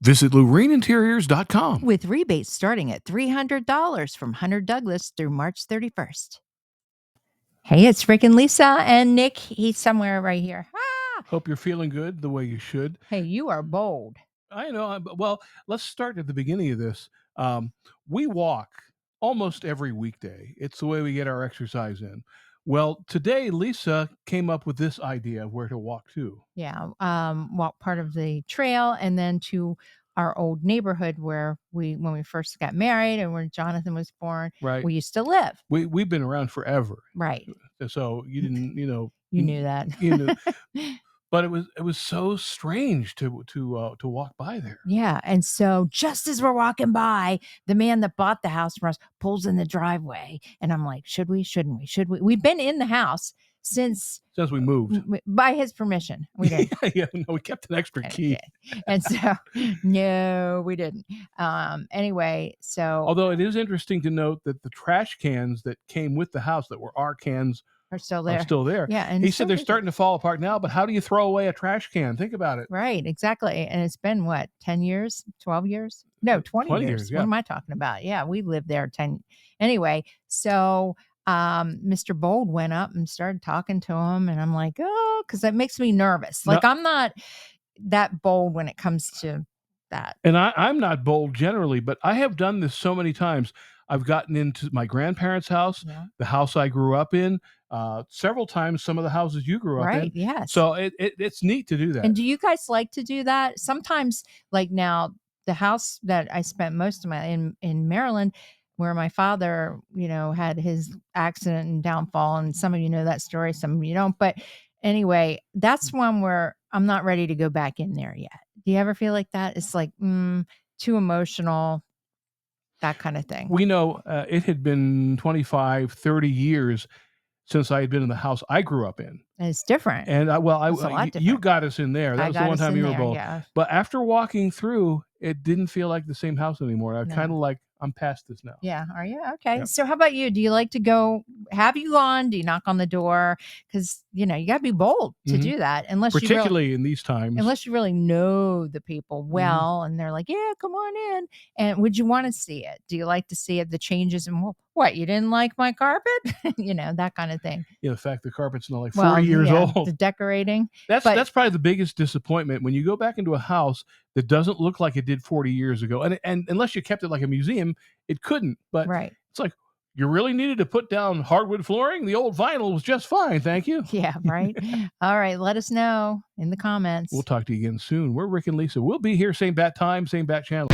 Visit LewreneInteriors.com. With rebates starting at $300 from Hunter Douglas through March 31st. Hey, it's Rick and Lisa and Nick. He's somewhere right here. Ah! Hope you're feeling good the way you should. Hey, you are bold. I know. Well, let's start at the beginning of this. We walk almost every weekday. It's the way we get our exercise in. Well, today Lisa came up with this idea of where to walk to. Yeah, walk part of the trail and then to our old neighborhood where when we first got married and when Jonathan was born, Right. we used to live. We've been around forever. Right. So you didn't, You knew that. You knew. But it was so strange to walk by there. Yeah, and so just as we're walking by, the man that bought the house from us pulls in the driveway, and I'm like, "Should we? Shouldn't we? Should we?" We've been in the house since we moved. By his permission. We didn't. Yeah, no, we kept an extra key. Okay. And so, no, we didn't. Anyway, so although it is interesting to note that the trash cans that came with the house that were our cans are still there. Yeah, and he said they're starting to fall apart now. But how do you throw away a trash can? Think about it. Right, exactly. And it's been what, 10 years, 12 years? No, 20 years. Yeah. What am I talking about? Yeah, we lived there 10. Anyway, so Mr. Bold went up and started talking to him, and I'm like, oh, because that makes me nervous. Like, I'm not that bold when it comes to that. And I'm not bold generally, but I have done this so many times. I've gotten into my grandparents' house, the house I grew up in, several times, some of the houses you grew up in. Right, yes. So it's neat to do that. And do you guys like to do that? Sometimes, like now, the house that I spent most of my in Maryland, where my father, had his accident and downfall, and some of you know that story, some of you don't. But anyway, that's one where I'm not ready to go back in there yet. Do you ever feel like that? It's like too emotional, that kind of thing. We know it had been 25, 30 years since I had been in the house I grew up in. And it's different. And you got us in there. That was the one time you were bold. Yeah. But after walking through, it didn't feel like the same house anymore. I kind of like, I'm past this now. Yeah. Are you? Okay. Yeah. So how about you? Do you like to go? Have you gone? Do you knock on the door? Because, you got to be bold to do that. Particularly in these times. Unless you really know the people well and they're like, yeah, come on in. And would you want to see it? Do you like to see it, the changes? And what, you didn't like my carpet? That kind of thing. Yeah, the fact the carpet's not like 40 years old. The decorating. That's probably the biggest disappointment when you go back into a house that doesn't look like it did 40 years ago. And unless you kept it like a museum, it couldn't. But it's like, you really needed to put down hardwood flooring? The old vinyl was just fine, thank you. Yeah, right. All right, let us know in the comments. We'll talk to you again soon. We're Rick and Lisa. We'll be here, same bat time, same bat channel.